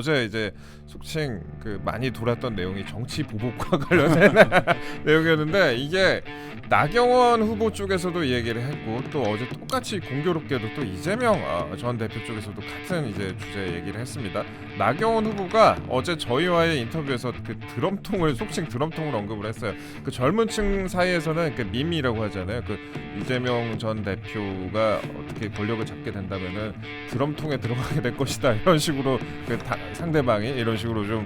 어제 이제 속칭 그 많이 돌았던 내용이 정치 보복과 관련된 내용이었는데 이게 나경원 후보 쪽에서도 얘기를 했고 또 어제 똑같이 공교롭게도 또 이재명 전 대표 쪽에서도 같은 이제 주제 얘기를 했습니다. 나경원 후보가 어제 저희와의 인터뷰에서 그 드럼통을 속칭 드럼통을 언급을 했어요. 그 젊은층 사이에서는 그 밈이라고 하잖아요. 그 이재명 전 대표가 어떻게 권력을 잡게 된다면은 드럼통에 들어가게 될 것이다 이런 식으로 그 상대방이 이런 식으로 좀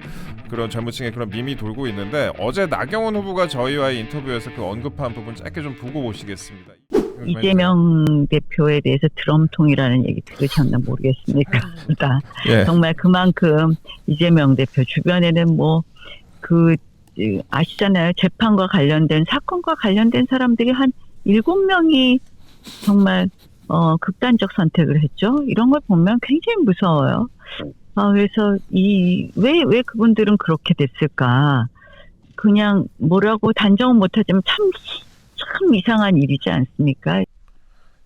그런 젊은층의 그런 밈이 돌고 있는데 어제 나경원 후보가 저희와의 인터뷰에서 그 언급한 부분 짧게 좀 보고 오시겠습니다. 이재명 대표에 대해서 드럼통이라는 얘기 들으셨나 모르겠습니까? 예. 정말 그만큼 이재명 대표 주변에는 뭐 아시잖아요. 재판과 관련된 사건과 관련된 사람들이 한 7명이 정말 극단적 선택을 했죠. 이런 걸 보면 굉장히 무서워요. 그래서 왜 그분들은 그렇게 됐을까? 그냥 뭐라고 단정은 못하지만 참 이상한 일이지 않습니까?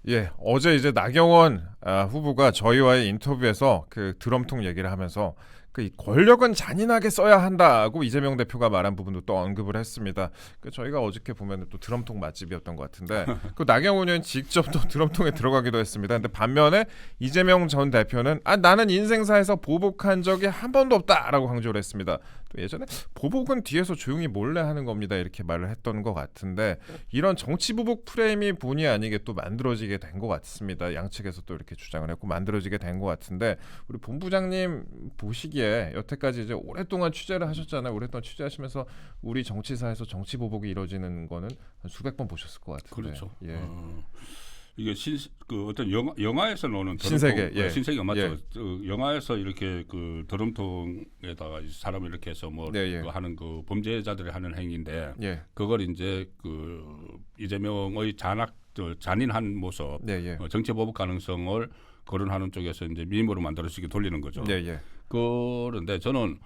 예, 어제 이제 나경원 후보가 저희와의 인터뷰에서 그 드럼통 얘기를 하면서 그 권력은 잔인하게 써야 한다고 이재명 대표가 말한 부분도 또 언급을 했습니다. 그 저희가 어저께 보면 또 드럼통 맛집이었던 것 같은데 그 나경원 의원 직접 또 드럼통에 들어가기도 했습니다. 근데 반면에 이재명 전 대표는 나는 인생사에서 보복한 적이 한 번도 없다라고 강조를 했습니다. 또 예전에 보복은 뒤에서 조용히 몰래 하는 겁니다 이렇게 말을 했던 것 같은데 이런 정치 보복 프레임이 본의 아니게 또 만들어지게 된 것 같습니다. 양측에서 또 이렇게 주장을 했고 만들어지게 된 것 같은데 우리 본부장님 보시기에 여태까지 이제 오랫동안 취재를 하셨잖아요. 오랫동안 취재하시면서 우리 정치사에서 정치 보복이 이루어지는 거는 한 수백 번 보셨을 것 같은데. 그렇죠. 예. 이게 그 어떤 영화에서 나오는 신세계, 예. 신세계 맞죠? 예. 영화에서 이렇게 그 드럼통에다가 사람을 이렇게 해서 뭐 예. 그 하는 그 범죄자들이 하는 행위인데 예. 그걸 이제 그 이재명의 잔인한 모습, 예. 정치 보복 가능성을 거론하는 쪽에서 이제 밈으로 만들어지게 돌리는 거죠. 예. 그런데 저는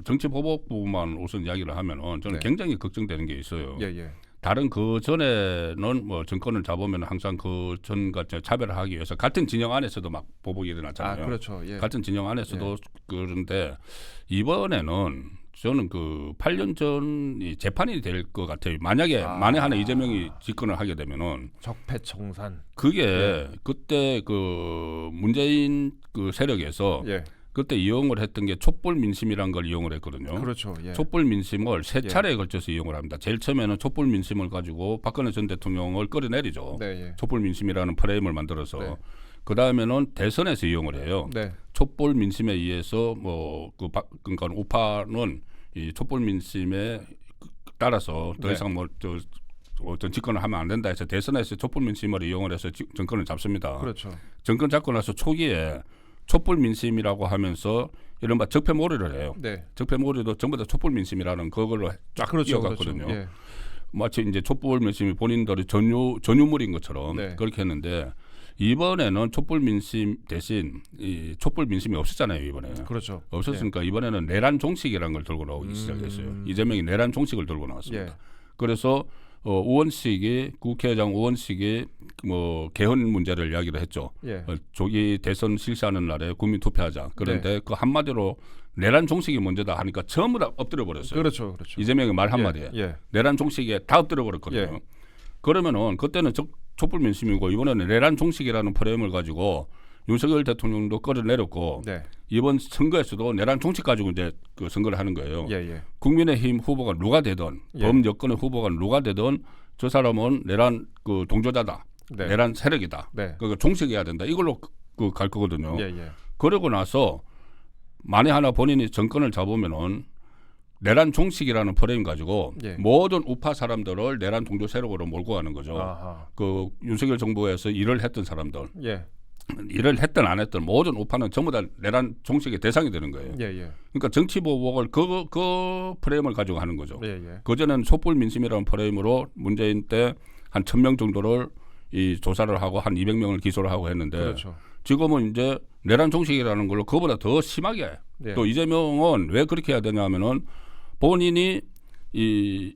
정치 보복 부분만 우선 이야기를 하면은 저는 굉장히 걱정되는 게 있어요. 예. 다른 그 전에는 뭐 정권을 잡으면 항상 그 전과 차별을 하기 위해서 같은 진영 안에서도 막 보복이 일어났잖아요. 그렇죠. 예. 같은 진영 안에서도 그런데 이번에는 저는 그 8년 전이 재판이 될 것 같아요. 만약에 만에 하나 이재명이 집권을 하게 되면은 적폐청산. 그게 그때 그 문재인 그 세력에서 그때 이용을 했던 게 촛불 민심이라는 걸 이용을 했거든요. 그렇죠. 예. 촛불 민심을 세 차례에 걸쳐서 이용을 합니다. 제일 처음에는 촛불 민심을 가지고 박근혜 전 대통령을 끌어내리죠. 네. 촛불 민심이라는 프레임을 만들어서 네. 그 다음에는 대선에서 이용을 해요. 네. 촛불 민심에 의해서 그러니까 우파는 이 촛불 민심에 따라서 더 이상 어떤 집권을 하면 안 된다 해서 대선에서 촛불 민심을 이용을 해서 정권을 잡습니다. 그렇죠. 정권 잡고 나서 초기에 촛불 민심이라고 하면서 이른바 적폐몰이를 해요. 네. 적폐몰이도 전부 다 촛불 민심이라는 그걸로 쫙 이어갔거든요. 그렇죠. 예. 마치 이제 촛불 민심이 본인들이 전유물인 것처럼 네. 그렇게 했는데 이번에는 촛불 민심 대신 이 촛불 민심이 없었잖아요. 이번에. 그렇죠. 없었으니까 이번에는 내란 종식이라는 걸 들고 나오기 시작했어요. 이재명이 내란 종식을 들고 나왔습니다. 예. 그래서 의원식이 국회의장 의원식이 뭐 개헌 문제를 이야기를 했죠. 예. 조기 대선 실시하는 날에 국민 투표하자. 그런데 그 한마디로 내란 종식이 먼저다 하니까 전부 다 엎드려 버렸어요. 그렇죠. 이재명의 말 한마디에 내란 종식에 다 엎드려 버렸거든요. 그러면은 그때는 촛불 민심이고 이번에는 내란 종식이라는 프레임을 가지고 윤석열 대통령도 끌어내렸고 이번 선거에서도 내란 종식 가지고 이제 그 선거를 하는 거예요. 국민의힘 후보가 누가 되든 범여권의 후보가 누가 되든 저 사람은 내란 그 동조자다. 내란 세력이다. 그러니까 종식해야 된다. 이걸로 갈 거거든요. 그러고 나서 만에 하나 본인이 정권을 잡으면은 내란 종식이라는 프레임 가지고 모든 우파 사람들을 내란 동조 세력으로 몰고 가는 거죠. 그 윤석열 정부에서 일을 했던 사람들. 일을 했든 안 했든 모든 우파는 전부 다 내란 종식의 대상이 되는 거예요. 그러니까 정치 보복을 그 프레임을 가지고 하는 거죠. 그전에는 촛불 민심이라는 프레임으로 문재인 때 한 1,000명 정도를 이 조사를 하고 한 200명을 기소를 하고 했는데 지금은 이제 내란 종식이라는 걸로 그보다 더 심하게 또 이재명은 왜 그렇게 해야 되냐면은 본인이 이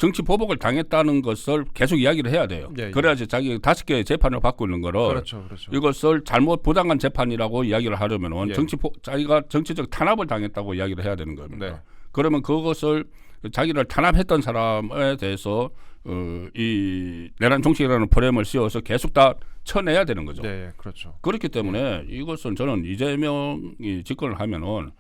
정치 보복을 당했다는 것을 계속 이야기를 해야 돼요. 예, 예. 그래야지 자기 5개의 재판을 받고 있는 거를 그렇죠, 그렇죠. 이것을 잘못 부당한 재판이라고 이야기를 하려면은 예. 자기가 정치적 탄압을 당했다고 이야기를 해야 되는 겁니다. 네. 그러면 그것을 자기를 탄압했던 사람에 대해서 이 내란 종식이라는 프레임을 씌워서 계속 다 쳐내야 되는 거죠. 네, 그렇죠. 그렇기 때문에 이것은 저는 이재명이 집권을 하면은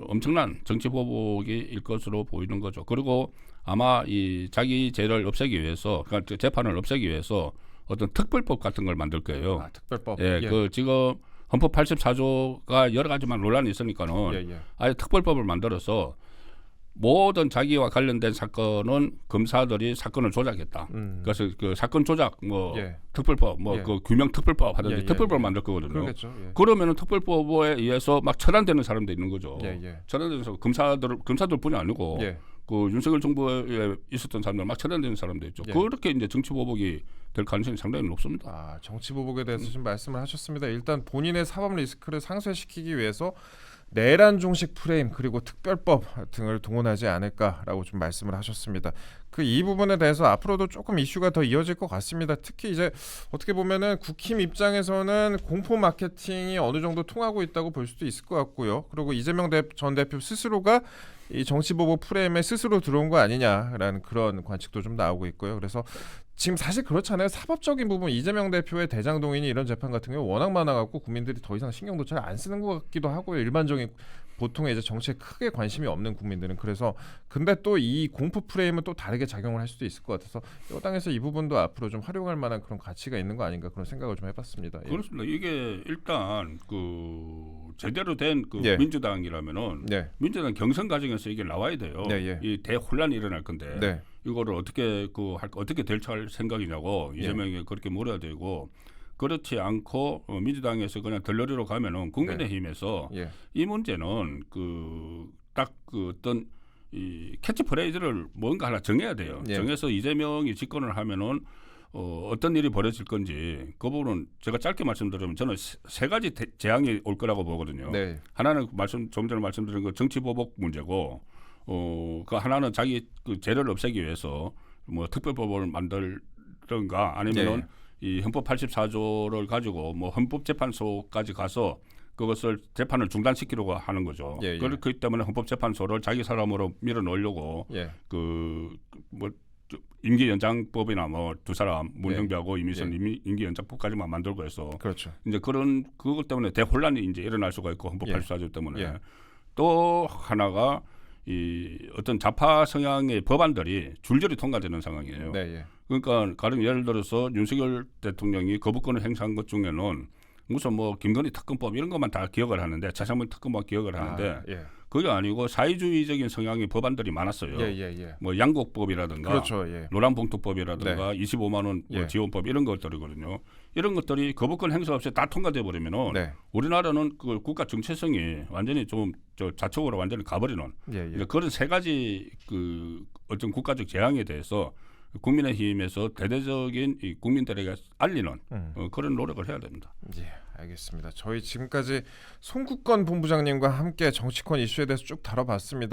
엄청난 정치 보복일 것으로 보이는 거죠. 그리고 아마 이 자기 죄를 없애기 위해서, 그러니까 재판을 없애기 위해서 어떤 특별법 같은 걸 만들 거예요. 아, 특별법. 예, 그 지금 헌법 84조가 여러 가지만 논란이 있으니까는 예. 아예 특별법을 만들어서 모든 자기와 관련된 사건은 검사들이 사건을 조작했다. 그래서 그 사건 조작 뭐 예. 특별법 뭐 예. 그 규명 특별법 하든지 예. 특별법을 만들 거거든요. 그러겠죠. 예. 그러면은 특별법에 의해서 막 처단되는 사람도 있는 거죠. 예. 처단되는 사람 검사들뿐이 아니고 예. 그 윤석열 정부에 있었던 사람들 막 처단되는 사람도 있죠. 예. 그렇게 이제 정치 보복이 될 가능성이 상당히 높습니다. 아, 정치 보복에 대해서 지금 말씀을 하셨습니다. 일단 본인의 사법 리스크를 상쇄시키기 위해서 내란 종식 프레임 그리고 특별법 등을 동원하지 않을까라고 좀 말씀을 하셨습니다. 그 이 부분에 대해서 앞으로도 조금 이슈가 더 이어질 것 같습니다. 특히 이제 어떻게 보면은 국힘 입장에서는 공포 마케팅이 어느 정도 통하고 있다고 볼 수도 있을 것 같고요. 그리고 이재명 전 대표 스스로가 이 정치 보복 프레임에 스스로 들어온 거 아니냐라는 그런 관측도 좀 나오고 있고요. 그래서 지금 사실 그렇잖아요. 사법적인 부분 이재명 대표의 대장동인이 이런 재판 같은 경우 워낙 많아갖고 국민들이 더 이상 신경도 잘 안 쓰는 것 같기도 하고요. 일반적인 보통의 이제 정치에 크게 관심이 없는 국민들은. 그래서 근데 또 이 공포 프레임은 또 다르게 작용을 할 수도 있을 것 같아서 여당에서 이 부분도 앞으로 좀 활용할 만한 그런 가치가 있는 거 아닌가 그런 생각을 좀 해봤습니다. 예. 그렇습니다. 이게 일단 그 제대로 된 그 예. 민주당이라면은 네. 민주당 경선 과정에서 이게 나와야 돼요. 예. 이 대혼란이 일어날 건데 네. 이거를 어떻게 대처할 생각이냐고 이재명이 그렇게 물어야 되고 그렇지 않고 민주당에서 그냥 덜러리로 가면은 국민의힘에서 예. 이 문제는 그 어떤 이 캐치프레이즈를 뭔가 하나 정해야 돼요. 예. 정해서 이재명이 집권을 하면은 어떤 일이 벌어질 건지 그 부분은 제가 짧게 말씀드리면 저는 세 가지 재앙이 올 거라고 보거든요. 네. 하나는 좀 전에 말씀드린 그 정치 보복 문제고 그 하나는 자기 그 죄를 없애기 위해서 뭐 특별법을 만들든가 아니면은 이 헌법 84조를 가지고 뭐 헌법재판소까지 가서 그것을 재판을 중단시키려고 하는 거죠. 그렇기 때문에 헌법재판소를 자기 사람으로 밀어넣으려고 그뭐 임기연장법이나 뭐 두 사람 문정비하고 이미선 임기연장법까지만 만들고 해서 그렇죠. 이제 그것 때문에 대혼란이 이제 일어날 수가 있고 헌법 84조 때문에 예. 또 하나가 이 어떤 좌파 성향의 법안들이 줄줄이 통과되는 상황이에요. 네. 그러니까 가령 예를 들어서 윤석열 대통령이 거부권을 행사한 것 중에는 무슨 뭐 김건희 특검법 이런 것만 다 기억을 하는데 차상문 특검만 기억을 하는데 그게 아니고 사회주의적인 성향의 법안들이 많았어요. 뭐 양곡법이라든가 그렇죠. 노란봉투법이라든가 25만 원 뭐 지원법 이런 것들이거든요. 이런 것들이 거부권 행사 없이 다 통과돼 버리면은 우리나라는 그 국가 정체성이 완전히 좀 좌측으로 완전히 가버리는 그런 세 가지 그 어떤 국가적 재앙에 대해서 국민의힘에서 대대적인 이 국민들에게 알리는 그런 노력을 해야 됩니다. 예, 알겠습니다. 저희 지금까지 송국건 본부장님과 함께 정치권 이슈에 대해서 쭉 다뤄봤습니다.